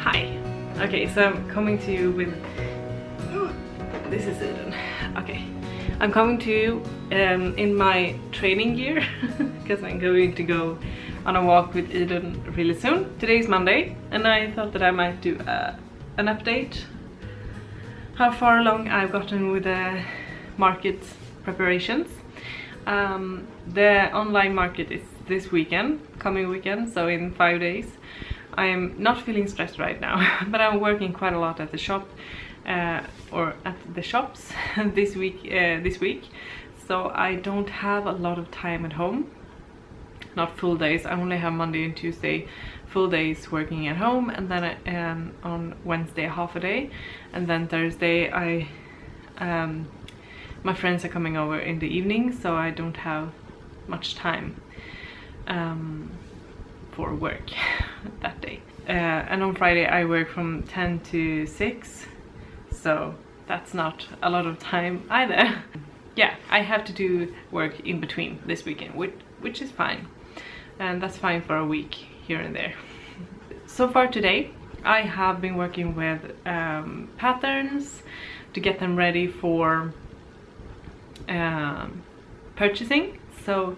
Hi. Okay, so I'm coming to you with... This is Eden. Okay. I'm coming to you in my training gear because I'm going to go on a walk with Eden really soon. Today is Monday and I thought that I might do an update. How far along I've gotten with the market preparations. The online market is this weekend, coming weekend, so in 5 days. I am not feeling stressed right now, but I'm working quite a lot at the shop, or at the shops this week. So I don't have a lot of time at home. Not full days. I only have Monday and Tuesday full days working at home, and then on Wednesday half a day, and then Thursday my friends are coming over in the evening, so I don't have much time for work that day. And on Friday I work from 10 to 6, so that's not a lot of time either. Yeah, I have to do work in between this weekend, which is fine, and that's fine for a week here and there. So far today I have been working with patterns to get them ready for purchasing. So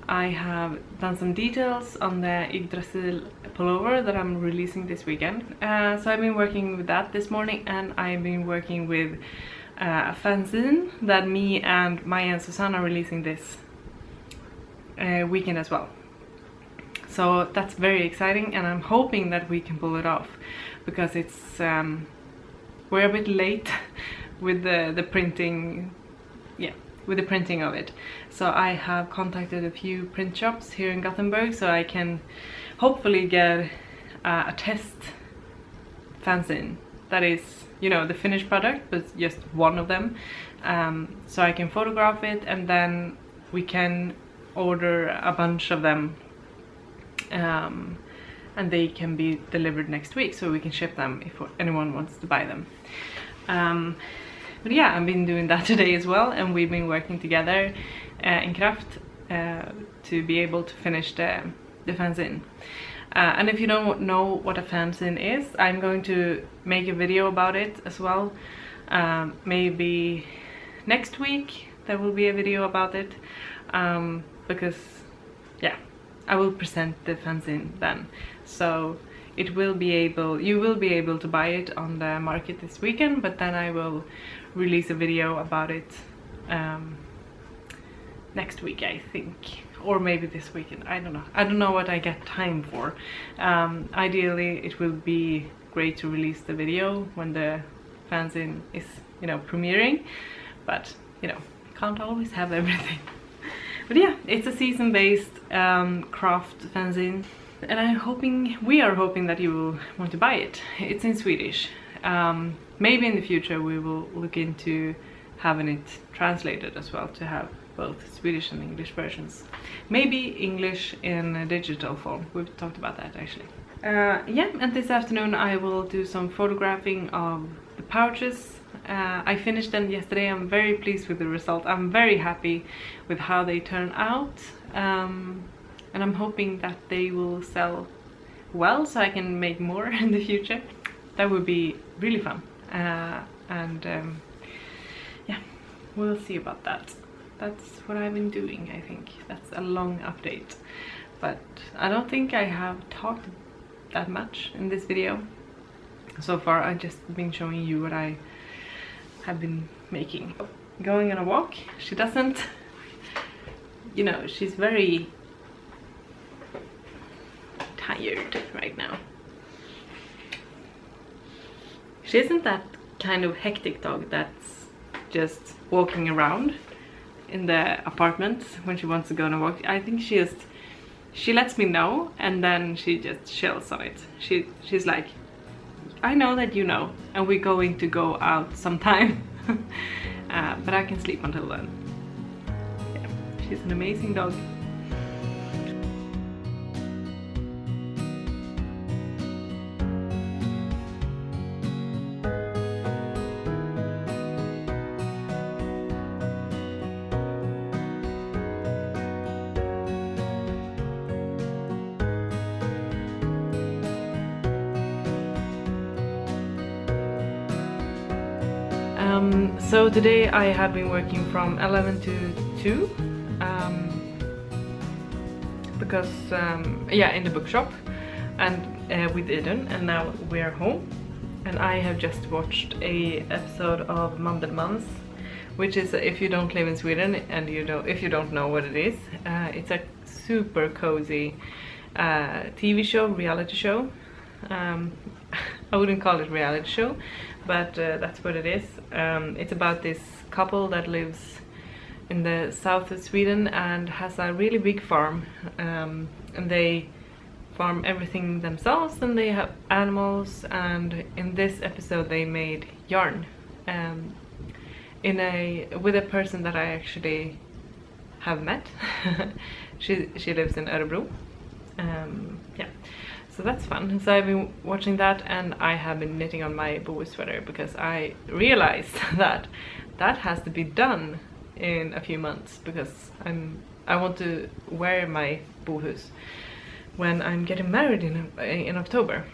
I have done some details on the Yggdrasil pullover that I'm releasing this weekend. So I've been working with that this morning, and I've been working with a fanzine that me and Maya and Susanna are releasing this weekend as well. So that's very exciting, and I'm hoping that we can pull it off, because it's we're a bit late with the printing. Yeah, with the printing of it. So I have contacted a few print shops here in Gothenburg, so I can hopefully get a test fanzine that is, you know, the finished product, but just one of them, so I can photograph it, and then we can order a bunch of them, and they can be delivered next week, so we can ship them if anyone wants to buy them. But yeah, I've been doing that today as well, and we've been working together in Kraft to be able to finish the fanzine. And if you don't know what a fanzine is, I'm going to make a video about it as well. Maybe next week there will be a video about it, because yeah, I will present the fanzine then. So you will be able to buy it on the market this weekend, but then I will release a video about it next week, I think, or maybe this weekend. I don't know what I get time for. Ideally it will be great to release the video when the fanzine is, you know, premiering, but you know, can't always have everything. But yeah, it's a season-based craft fanzine, and we are hoping that you will want to buy it. It's in Swedish. Maybe in the future we will look into having it translated as well, to have both Swedish and English versions. Maybe English in a digital form. We've talked about that actually. Yeah, and this afternoon I will do some photographing of the pouches. I finished them yesterday. I'm very pleased with the result. I'm very happy with how they turn out, and I'm hoping that they will sell well, so I can make more in the future. That would be really fun, yeah, we'll see about that. That's what I've been doing. I think that's a long update, but I don't think I have talked that much in this video so far. I've just been showing you what I have been making. Going on a walk. She doesn't, you know, she's very tired right now. She isn't that kind of hectic dog that's just walking around in the apartment when she wants to go on a walk. I think she lets me know, and then she just chills on it. She's like, I know that you know, and we're going to go out sometime. But I can sleep until then. Yeah, she's an amazing dog. So today I have been working from 11 to 2 because yeah, in the bookshop and with Eden, and now we're home. And I have just watched a episode of Mandelmans, which is, if you don't live in Sweden and if you don't know what it is, it's a super cozy TV show, reality show. I wouldn't call it reality show, but that's what it is. It's about this couple that lives in the south of Sweden and has a really big farm, and they farm everything themselves, and they have animals. And in this episode they made yarn with a person that I actually have met. she lives in Örebro. Yeah, so that's fun. So I've been watching that, and I have been knitting on my boho sweater because I realized that has to be done in a few months, because I want to wear my bohos when I'm getting married in October.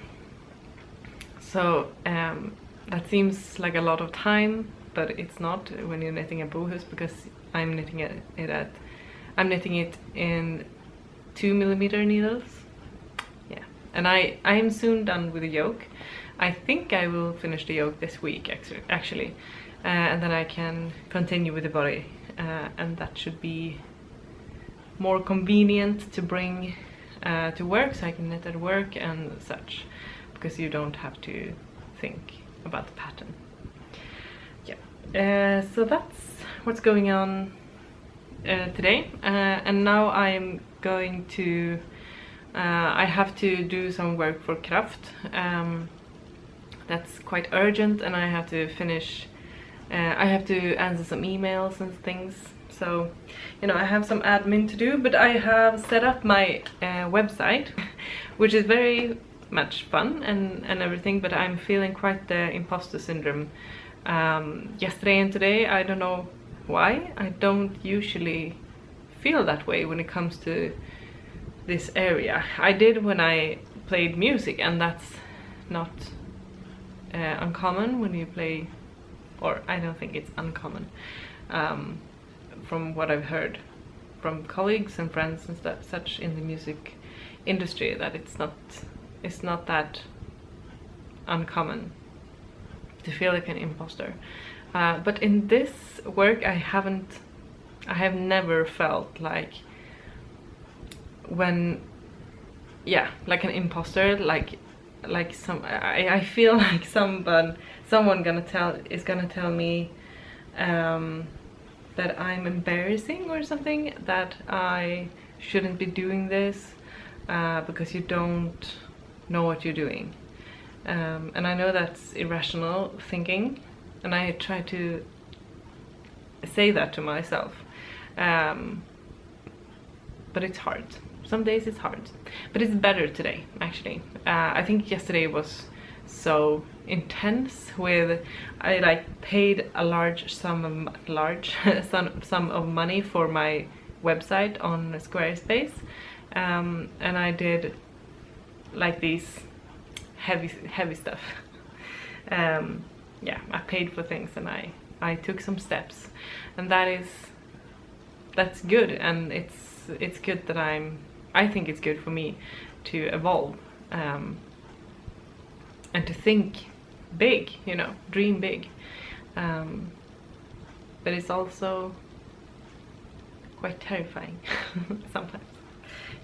So that seems like a lot of time, but it's not when you're knitting a bohos, because I'm knitting it in 2mm needles. Yeah, and I am soon done with the yoke. I think I will finish the yoke this week actually, and then I can continue with the body, and that should be more convenient to bring to work, so I can knit at work and such, because you don't have to think about the pattern. Yeah, so that's what's going on today, and now I'm going to I have to do some work for Kraft. That's quite urgent, and I have to finish I have to answer some emails and things. So, you know, I have some admin to do, but I have set up my website, which is very much fun and everything, but I'm feeling quite the imposter syndrome yesterday and today. I don't know why. I don't usually feel that way when it comes to this area. I did when I played music, and that's not uncommon when you play, or I don't think it's uncommon. From what I've heard from colleagues and friends and such in the music industry, that it's not that uncommon to feel like an imposter. But in this work I have never felt like like an imposter, like I feel like someone is gonna tell me that I'm embarrassing or something, that I shouldn't be doing this because you don't know what you're doing. And I know that's irrational thinking, and I try to say that to myself, but it's hard. Some days it's hard, but it's better today actually. I think yesterday was so intense with, I like paid a large sum of money for my website on Squarespace, and I did like these heavy stuff. Yeah, I paid for things, and I took some steps, and that's good, and it's good that I think it's good for me to evolve, and to think big, you know, dream big, but it's also quite terrifying sometimes.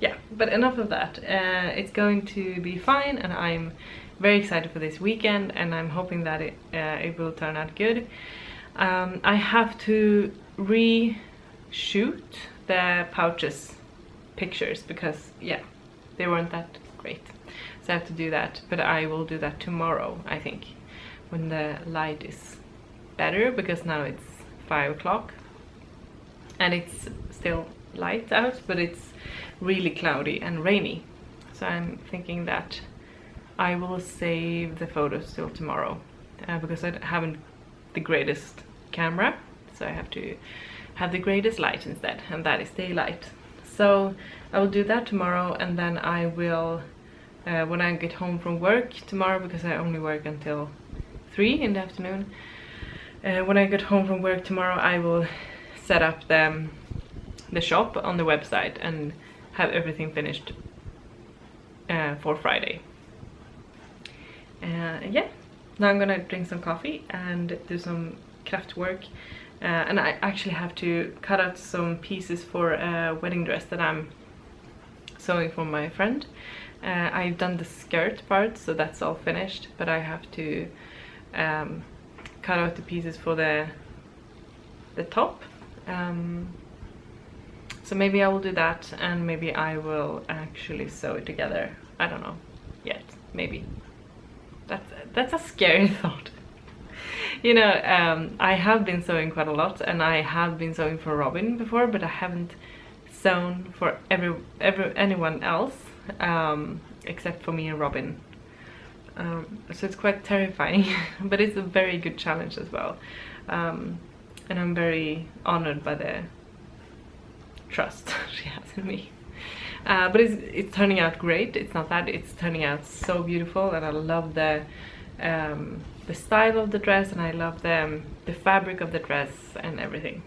Yeah, but enough of that. It's going to be fine, and I'm very excited for this weekend, and I'm hoping that it will turn out good. I have to reshoot the pouches pictures because, yeah, they weren't that great. So I have to do that, but I will do that tomorrow, I think, when the light is better, because now it's 5 o'clock and it's still light out, but it's really cloudy and rainy. So I'm thinking that I will save the photos till tomorrow, because I haven't the greatest camera, so I have to have the greatest light instead, and that is daylight. So I will do that tomorrow, and then I will, when I get home from work tomorrow, because I only work until 3 in the afternoon, when I get home from work tomorrow, I will set up the shop on the website and have everything finished for Friday. Yeah, now I'm gonna drink some coffee and do some craft work. And I actually have to cut out some pieces for a wedding dress that I'm sewing for my friend. I've done the skirt part, so that's all finished, but I have to cut out the pieces for the top. So maybe I will do that, and maybe I will actually sew it together. I don't know yet, maybe. That's a scary thought. You know, I have been sewing quite a lot, and I have been sewing for Robin before, but I haven't sewn for anyone else except for me and Robin. So it's quite terrifying, but it's a very good challenge as well. And I'm very honored by the trust she has in me. But it's turning out great. It's not that, it's turning out so beautiful, and I love the style of the dress, and I love the fabric of the dress and everything.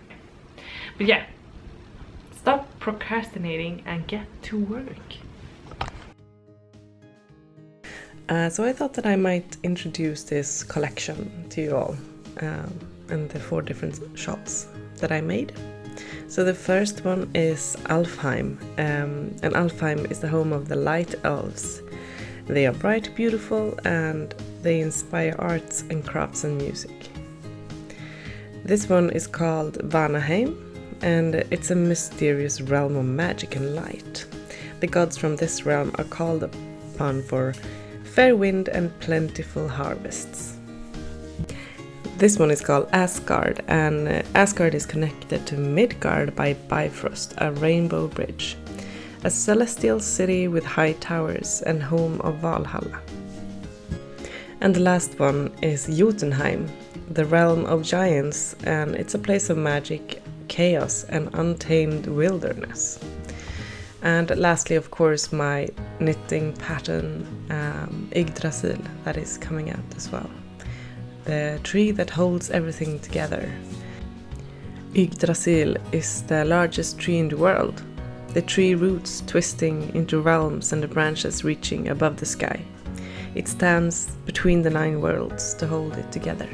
But yeah, stop procrastinating and get to work. So I thought that I might introduce this collection to you all, and the 4 different shots that I made. So the first one is Alfheim, and Alfheim is the home of the light elves. They are bright, beautiful, and they inspire arts and crafts and music. This one is called Vanaheim, and it's a mysterious realm of magic and light. The gods from this realm are called upon for fair wind and plentiful harvests. This one is called Asgard, and Asgard is connected to Midgard by Bifrost, a rainbow bridge. A celestial city with high towers and home of Valhalla. And the last one is Jotunheim, the realm of giants, and it's a place of magic, chaos and untamed wilderness. And lastly, of course, my knitting pattern, Yggdrasil, that is coming out as well. The tree that holds everything together. Yggdrasil is the largest tree in the world. The tree roots twisting into realms and the branches reaching above the sky. It stands between the 9 worlds to hold it together.